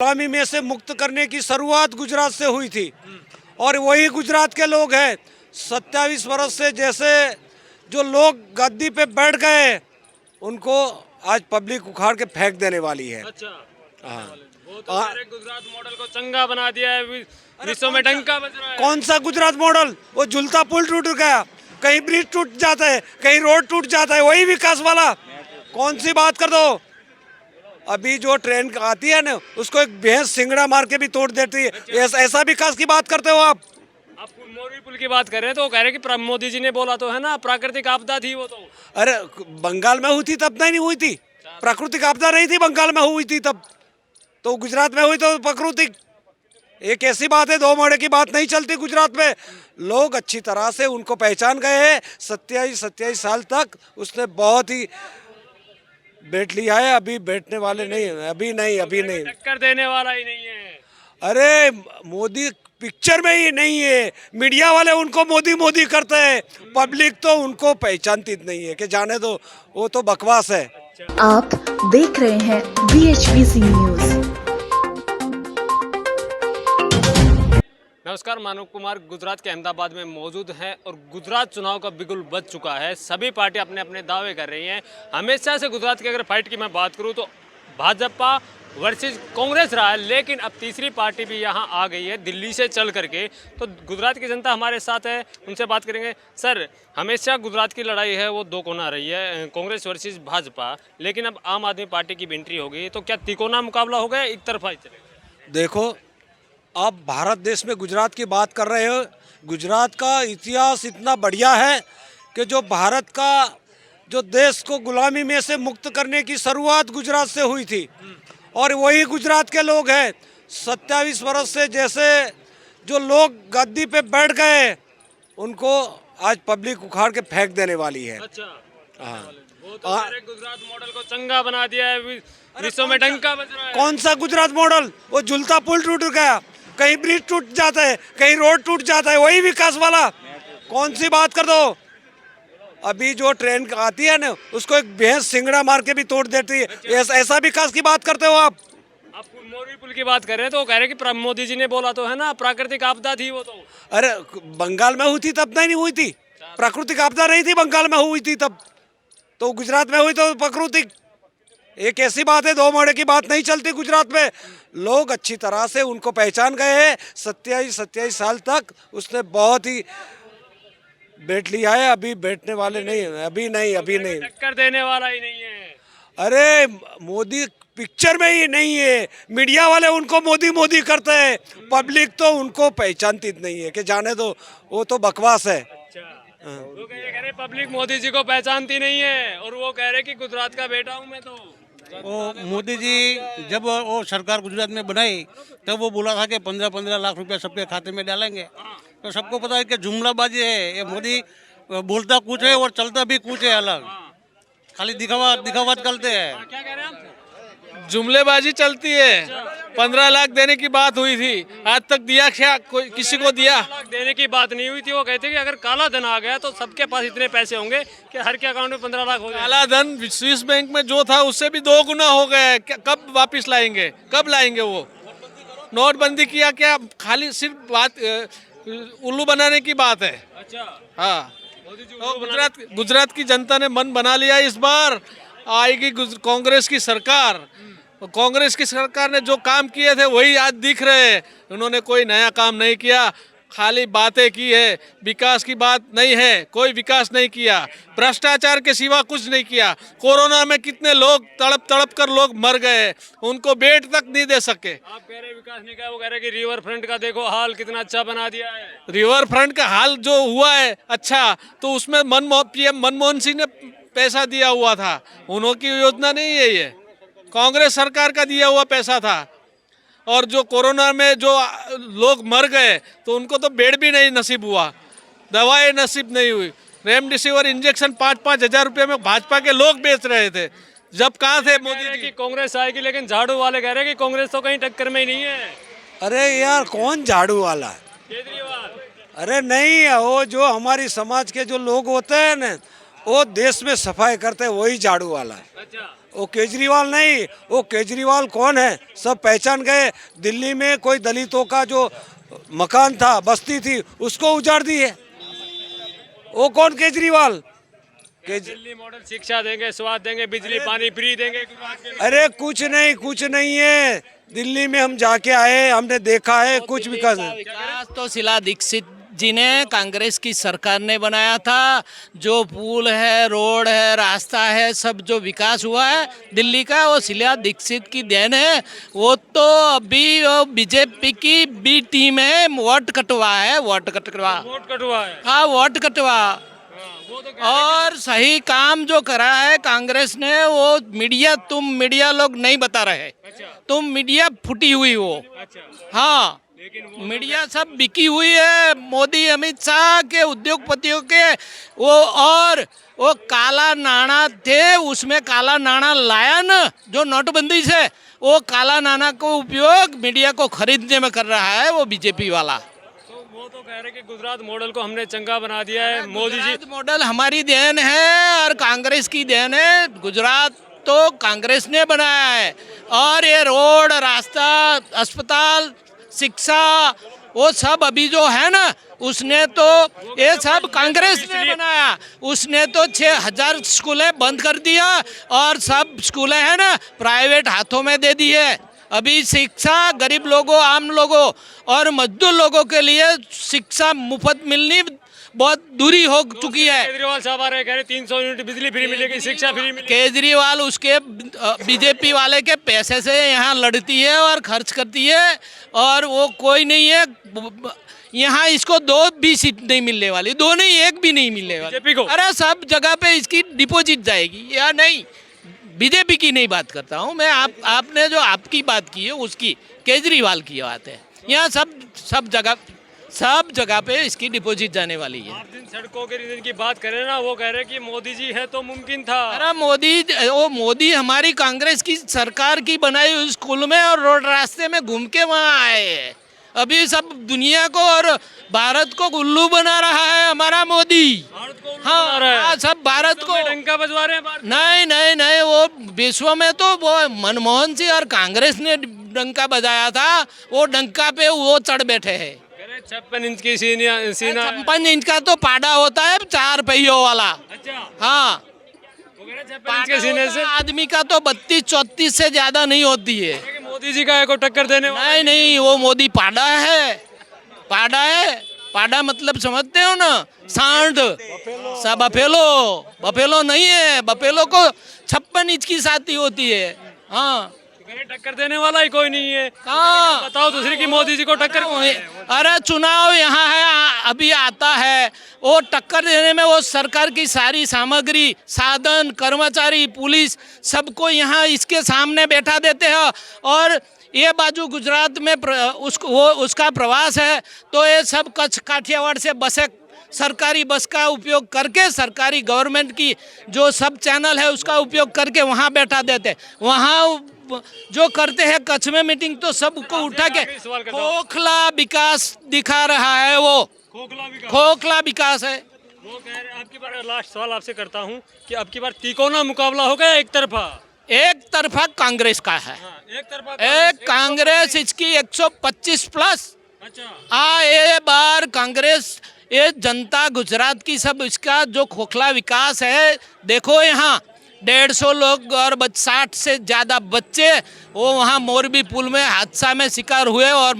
गुलामी में से मुक्त करने की शुरुआत गुजरात से हुई थी और वही गुजरात के लोग हैं 27 वर्ष से जैसे जो लोग गद्दी पे बैठ गए उनको आज पब्लिक उखाड़ के फेंक देने वाली है। अच्छा, हाँ। वो तो कह रहे गुजरात मॉडल को चंगा बना दिया है, विश्व में डंका बज रहा है। कौन सा गुजरात मॉडल? वो झूलता पुल टूट गया, कहीं ब्रिज टूट जाता है, कहीं रोड टूट जाता है, वही विकास वाला। कौन सी बात कर दो? अभी जो ट्रेन आती है ना उसको एक भैंस सिंगड़ा मार के भी तोड़ देती है। ऐसा विकास की बात करते हो आप? आप मोरबी पुल की बात कर रहे हैं तो वो कह रहे हैं कि मोदी जी ने बोला तो है ना, प्राकृतिक आपदा थी वो तो। अरे बंगाल में हुई थी तब नहीं हुई थी? प्राकृतिक आपदा नहीं थी, बंगाल में हुई थी तब। तो गुजरात में हुई तो प्राकृतिक। एक ऐसी बात है, दो मोड़े की बात नहीं चलती गुजरात में। लोग अच्छी तरह से उनको पहचान गए हैं। 27 साल तक उसने बहुत ही बैठ लिया है, अभी बैठने वाले नहीं है। अभी नहीं। टक्कर देने वाला ही नहीं है। अरे मोदी पिक्चर में ही नहीं है, मीडिया वाले उनको मोदी मोदी करते हैं, पब्लिक तो उनको पहचानती नहीं है कि जाने दो, वो तो बकवास है। आप देख रहे हैं BHBC न्यूज। नमस्कार, मानव कुमार गुजरात के अहमदाबाद में मौजूद हैं और गुजरात चुनाव का बिगुल बज चुका है। सभी पार्टी अपने अपने दावे कर रही हैं। हमेशा से गुजरात की अगर फाइट की मैं बात करूं तो भाजपा वर्सेस कांग्रेस रहा है, लेकिन अब तीसरी पार्टी भी यहां आ गई है दिल्ली से चल करके। तो गुजरात की जनता हमारे साथ है, उनसे बात करेंगे। सर, हमेशा गुजरात की लड़ाई है वो दो कोना रही है, कांग्रेस वर्सेस भाजपा, लेकिन अब आम आदमी पार्टी की एंट्री हो गई, तो क्या तिकोना मुकाबला हो गया, एक तरफा ही चलेगा? देखो, आप भारत देश में गुजरात की बात कर रहे हो। गुजरात का इतिहास इतना बढ़िया है कि जो भारत का जो देश को गुलामी में से मुक्त करने की शुरुआत गुजरात से हुई थी और वही गुजरात के लोग हैं 27 वर्ष से जैसे जो लोग गद्दी पे बैठ गए उनको आज पब्लिक उखाड़ के फेंक देने वाली है। अच्छा, हाँ। वो तो कह रहे गुजरात मॉडल को चंगा बना दिया है, विश्व में डंका बज रहा है। कौन सा गुजरात मॉडल? वो झूलता पुल टूट गया, कहीं ब्रिज टूट जाता है, कहीं रोड टूट जाता है, वही विकास वाला। कौन सी बात कर दो? अभी जो ट्रेन आती है ना उसको एक भैंस सिंगड़ा मार के भी तोड़ देती है। ऐसा विकास की बात करते हो आप? आप मोरबी पुल की बात कर रहे हैं तो वो कह रहे हैं कि मोदी जी ने बोला तो है ना, प्राकृतिक आपदा थी वो तो। अरे बंगाल में हुई थी तब नहीं हुई थी? प्राकृतिक आपदा नहीं थी, बंगाल में हुई थी तब। तो गुजरात में हुई तो प्राकृतिक। एक ऐसी बात है, दो मोड़े की बात नहीं चलती गुजरात में। लोग अच्छी तरह से उनको पहचान गए हैं। 27 साल तक उसने बहुत ही बैठ लिया है, अभी बैठने वाले नहीं है। अभी नहीं। टक्कर देने वाला ही नहीं है। अरे मोदी पिक्चर में ही नहीं है, मीडिया वाले उनको मोदी मोदी करते हैं, पब्लिक तो उनको पहचानती नहीं है कि जाने दो, वो तो बकवास है। वो कह रहे पब्लिक मोदी जी को पहचानती नहीं है और वो कह रहे कि गुजरात का बेटा हूँ मैं। तो वो मोदी जी जब वो सरकार गुजरात में बनाई तब वो बोला था कि 15-15 लाख रुपया सबके खाते में डालेंगे। तो सबको पता है कि जुमलाबाजी है। ये मोदी बोलता कुछ है और चलता भी कुछ है अलग। खाली दिखावा करते हैं। क्या कह रहे हैं आप? जुमलेबाजी चलती है। 15 लाख देने की बात हुई थी, आज तक दिया क्या? कोई किसी को दिया? लाख देने की बात नहीं हुई थी। वो कहते कि अगर काला धन आ गया तो सबके पास इतने पैसे होंगे कि हर के अकाउंट में 15 लाख हो जाए। काला धन स्विस बैंक में जो था उससे भी 2 गुना हो गया है। कब वापस लाएंगे? कब लाएंगे? वो नोटबंदी किया क्या? खाली सिर्फ बात उल्लू बनाने की बात है। अच्छा, हाँ, तो गुजरात की जनता ने मन बना लिया। इस बार आएगी कांग्रेस की सरकार। कांग्रेस की सरकार ने जो काम किए थे वही आज दिख रहे हैं। उन्होंने कोई नया काम नहीं किया, खाली बातें की है। विकास की बात नहीं है, कोई विकास नहीं किया। भ्रष्टाचार के सिवा कुछ नहीं किया। कोरोना में कितने लोग तड़प कर लोग मर गए, उनको बेड तक नहीं दे सके। आप कह रहे विकास नहीं किया, वो कह रहे कि रिवर फ्रंट का देखो हाल कितना अच्छा बना दिया है। रिवर फ्रंट का हाल जो हुआ है अच्छा, तो उसमें पीएम मनमोहन सिंह ने पैसा दिया हुआ था। उन्होंने योजना नहीं है, ये कांग्रेस सरकार का दिया हुआ पैसा था। और जो कोरोना में जो लोग मर गए तो उनको तो बेड भी नहीं नसीब हुआ, दवाएं नसीब नहीं हुई। रेमडेसिविर इंजेक्शन 5-5 हजार रुपये में भाजपा के लोग बेच रहे थे। जब कहाँ थे मोदी जी? कि कांग्रेस आएगी, लेकिन झाड़ू वाले कह रहे हैं कि कांग्रेस तो कहीं टक्कर में ही नहीं है। अरे यार कौन झाड़ू वाला है? केजरीवाल। अरे नहीं, वो जो हमारी समाज के जो लोग होते हैं ना वो देश में सफाई करते हैं वही झाड़ू वाला है। अच्छा, वो केजरीवाल नहीं। वो केजरीवाल कौन है सब पहचान गए। दिल्ली में कोई दलितों का जो मकान था, बस्ती थी, उसको उजाड़ दी है। वो कौन केजरीवाल? दिल्ली मॉडल शिक्षा देंगे, स्वास्थ्य देंगे, बिजली पानी फ्री देंगे। अरे कुछ नहीं है। दिल्ली में हम जाके आए, हमने देखा है कुछ विकास नहीं। विकास तो शीला दीक्षित जी ने, कांग्रेस की सरकार ने बनाया था। जो पुल है, रोड है, रास्ता है, सब जो विकास हुआ है दिल्ली का, वो शीला दीक्षित की देन है। वो तो अभी वो बीजेपी की बी टीम है, वोट कटवा है, वोट कटवा। वोट कटवा है। हाँ, वोट कटवा। वो तो और सही काम जो करा है कांग्रेस ने, वो मीडिया, तुम मीडिया लोग नहीं बता रहे। तुम मीडिया फूटी हुई हो। हाँ, मीडिया सब बिकी हुई है मोदी अमित शाह के, उद्योगपतियों के। वो और वो काला नाणा थे, उसमें काला नाणा लाया न जो नोटबंदी से, वो काला नाणा को उपयोग मीडिया को खरीदने में कर रहा है वो बीजेपी वाला। वो तो कह रहे कि गुजरात मॉडल को हमने चंगा बना दिया है मोदी जी। गुजरात मॉडल हमारी देन है और कांग्रेस की देन है। गुजरात तो कांग्रेस ने बनाया है। और ये रोड, रास्ता, अस्पताल, शिक्षा, वो सब अभी जो है ना, उसने तो ये सब कांग्रेस ने बनाया। उसने तो 6000 स्कूलें बंद कर दिया और सब स्कूलें हैं ना प्राइवेट हाथों में दे दी है। अभी शिक्षा गरीब लोगों, आम लोगों और मजदूर लोगों के लिए शिक्षा मुफ्त मिलनी बहुत दूरी हो चुकी है। केजरीवाल साहब आ रहे, कह रहे 300 यूनिट बिजली फ्री मिलेगी, शिक्षा फ्री मिलेगी। केजरीवाल उसके बीजेपी वाले के पैसे से यहाँ लड़ती है और खर्च करती है, और वो कोई नहीं है यहाँ। इसको 2 भी सीट नहीं मिलने वाली, 2 नहीं, 1 भी नहीं मिलने वाली बीजेपी को। अरे सब जगह पे इसकी डिपॉजिट जाएगी या नहीं। बीजेपी की नहीं बात करता हूँ मैं, आपने जो आपकी बात की है उसकी, केजरीवाल की बात है। यहाँ सब जगह पे इसकी डिपॉजिट जाने वाली है। आप जिन सड़कों के रीजन की बात करें ना, वो कह रहे कि मोदी जी है तो मुमकिन था। अरे मोदी हमारी कांग्रेस की सरकार की बनाई हुई स्कूल में और रोड रास्ते में घूम के वहाँ आए हैं। अभी सब दुनिया को और भारत को उल्लू बना रहा है हमारा मोदी। हाँ, सब भारत को डंका बजवा रहे हैं। नहीं, वो विश्व में तो वो मनमोहन सिंह और कांग्रेस ने डंका बजाया था। वो डंका पे वो चढ़ बैठे हैं। 56 इंच की सीना 56 इंच का तो पाड़ा होता है 4 पहियों वाला। अच्छा, हाँ, वो कह रहे 56 इंच के सीने से आदमी का तो 32-34 से ज्यादा नहीं होती है। मोदी जी का को टक्कर देने वाला। नहीं, वो मोदी पाड़ा है। पाड़ा मतलब समझते हो ना, सांड। सब बफेलो नहीं है। बफेलो को 56 इंच की छाती होती है। हाँ, टक्कर देने वाला ही कोई नहीं है। हाँ, बताओ दूसरी की मोदी जी को टक्कर। अरे चुनाव यहाँ है, अभी आता है, वो टक्कर देने में वो सरकार की सारी सामग्री, साधन, कर्मचारी, पुलिस, सबको यहाँ इसके सामने बैठा देते हैं। और ये बाजू गुजरात में उसका प्रवास है, तो ये सब कच्छ काठियावाड़ से बसें, सरकारी बस का उपयोग करके, सरकारी गवर्नमेंट की जो सब चैनल है उसका उपयोग करके वहाँ बैठा देते। वहाँ जो करते हैं कच्छ में मीटिंग, तो सबको उठा के खोखला विकास दिखा रहा है। वो खोखला विकास है। वो कह रहे, आपकी बार लास्ट सवाल आपसे करता हूँ कि अब की बार तिकोना मुकाबला होगा एक तरफा कांग्रेस का है। एक कांग्रेस इसकी 125 प्लस। अच्छा, ये बार कांग्रेस, ये जनता गुजरात की सब इसका जो खोखला विकास है, देखो यहाँ 150 लोग और 60 से ज़्यादा बच्चे वो वहाँ मोरबी पुल में हादसा में शिकार हुए और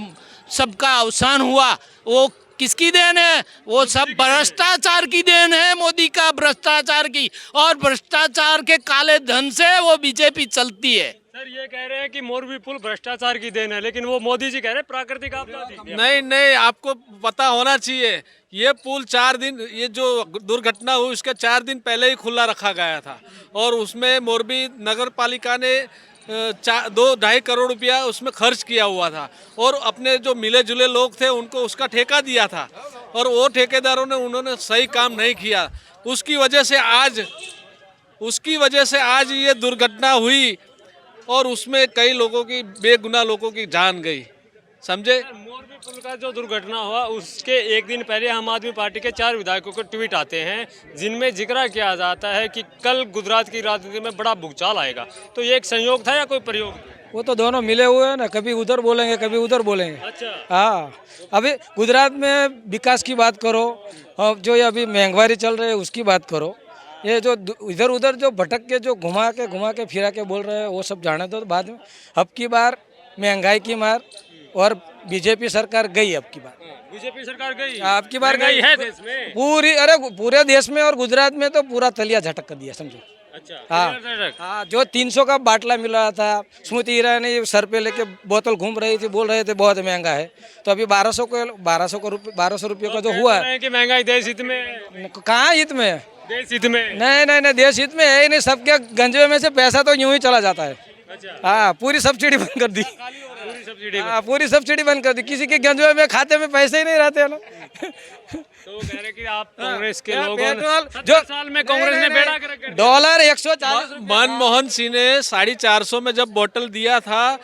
सबका अवसान हुआ। वो किसकी देन है? वो सब भ्रष्टाचार की देन है, मोदी का भ्रष्टाचार की। और भ्रष्टाचार के काले धन से वो बीजेपी चलती है। सर ये कह रहे हैं कि मोरबी पुल भ्रष्टाचार की देन है, लेकिन वो मोदी जी कह रहे हैं प्राकृतिक आपदा थी। नहीं, आपको पता होना चाहिए, ये पुल 4 दिन, ये जो दुर्घटना हुई उसके 4 दिन पहले ही खुला रखा गया था। और उसमें मोरबी नगर पालिका ने 2-2.5 करोड़ रुपया उसमें खर्च किया हुआ था। और अपने जो मिले जुले लोग थे उनको उसका ठेका दिया था, और वो ठेकेदारों ने उन्होंने सही काम नहीं किया। उसकी वजह से आज ये दुर्घटना हुई और उसमें कई लोगों की, बेगुनाह लोगों की जान गई। समझे। मोरबी पुल का जो दुर्घटना हुआ उसके एक दिन पहले आम आदमी पार्टी के 4 विधायकों के ट्वीट आते हैं जिनमें जिक्र किया जाता है कि कल गुजरात की राजनीति में बड़ा भूचाल आएगा। तो ये एक संयोग था या कोई प्रयोग? वो तो दोनों मिले हुए हैं ना, कभी उधर बोलेंगे कभी उधर बोलेंगे। अच्छा। हाँ, अभी गुजरात में विकास की बात करो और जो ये अभी महंगाई चल रही है उसकी बात करो, ये जो इधर उधर जो भटक के जो घुमा के फिरा के बोल रहे हैं वो सब जाने दो बाद में। अब की बार महंगाई की मार और बीजेपी सरकार गई। अब की बार बीजेपी सरकार गई, आपकी बार गई है देश में पूरी, अरे पूरे देश में और गुजरात में तो पूरा तलिया झटक कर दिया समझो। अच्छा। हाँ, जो 300 का बाटला मिल रहा था, स्मृति ईरानी सर पे लेके बोतल घूम रही थी, बोल रहे थे बहुत महंगा है, तो अभी 1200 रुपये का जो हुआ है कि महंगाई देश हित में, कहाँ हित में है? देश हित में नहीं, देश हित में है ही नहीं। सबके गंजवे में से पैसा तो यूं ही चला जाता है। अच्छा। हाँ, पूरी सब्सिडी बंद कर दी। पूरी सब्सिडी हाँ, पूरी सब्सिडी बंद कर दी, किसी के गंजवे में खाते में पैसे ही नहीं रहते हैं ना। तो वो कह रहे कि आप कांग्रेस के लोगों पेट्रोल ने जो 70 साल में कांग्रेस ने बेड़ा गर्क कर दिया। डॉलर 140 मनमोहन सिंह ने 450 में जब बोतल दिया था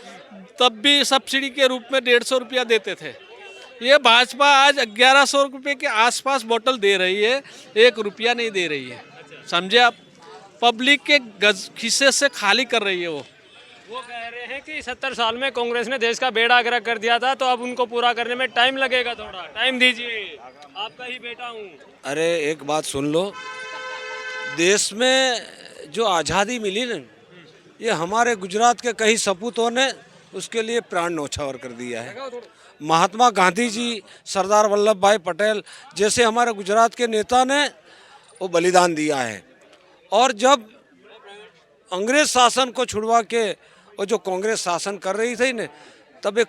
तब भी सब्सिडी के रूप में 150 रुपया देते थे। ये भाजपा आज 1100 रुपये के आसपास बोतल दे रही है, 1 रुपया नहीं दे रही है। समझे आप, पब्लिक के खिस्से से खाली कर रही है वो कह रहे हैं कि 70 साल में कांग्रेस ने देश का बेड़ा गर्क कर दिया था, तो अब उनको पूरा करने में टाइम लगेगा, थोड़ा टाइम दीजिए, आपका ही बेटा हूँ। अरे एक बात सुन लो, देश में जो आज़ादी मिली ना, ये हमारे गुजरात के कई सपूतों ने उसके लिए प्राण न्यौछावर कर दिया है। महात्मा गांधी जी, सरदार वल्लभ भाई पटेल जैसे हमारे गुजरात के नेता ने वो बलिदान दिया है। और जब अंग्रेज शासन को छुड़वा के और जो कांग्रेस शासन कर रही थी ने, तब एक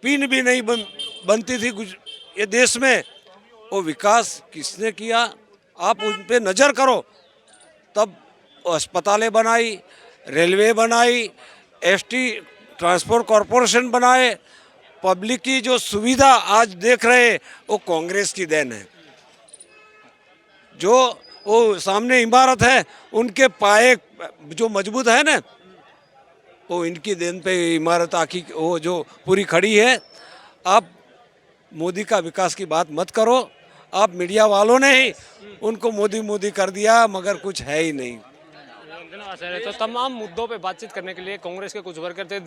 पिन भी नहीं बनती थी ये देश में। वो विकास किसने किया, आप उन पे नज़र करो। तब अस्पतालें बनाई, रेलवे बनाई, एसटी ट्रांसपोर्ट कॉरपोरेशन बनाए, पब्लिक की जो सुविधा आज देख रहे वो कांग्रेस की देन है। जो वो सामने इमारत है उनके पाए जो मजबूत है ना, वो इनकी देन पे इमारत आखिर वो जो पूरी खड़ी है। आप मोदी का विकास की बात मत करो, आप मीडिया वालों ने ही उनको मोदी कर दिया, मगर कुछ है ही नहीं। तो तमाम मुद्दों पे बातचीत करने के लिए कांग्रेस के कुछ वर्कर थे,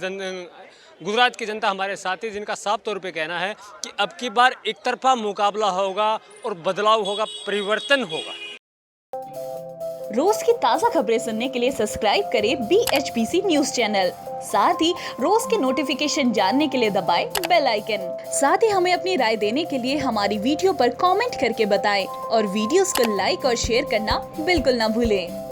गुजरात की जनता हमारे साथ ही, जिनका साफ तौर पे कहना है कि अब की बार एक तरफा मुकाबला होगा और बदलाव होगा, परिवर्तन होगा। रोज की ताज़ा खबरें सुनने के लिए सब्सक्राइब करें BHPC न्यूज चैनल। साथ ही रोज के नोटिफिकेशन जानने के लिए दबाएं बेल आइकन। साथ ही हमें अपनी राय देने के लिए हमारी वीडियो पर कमेंट करके बताएं और वीडियोस को लाइक और शेयर करना बिल्कुल ना भूलें।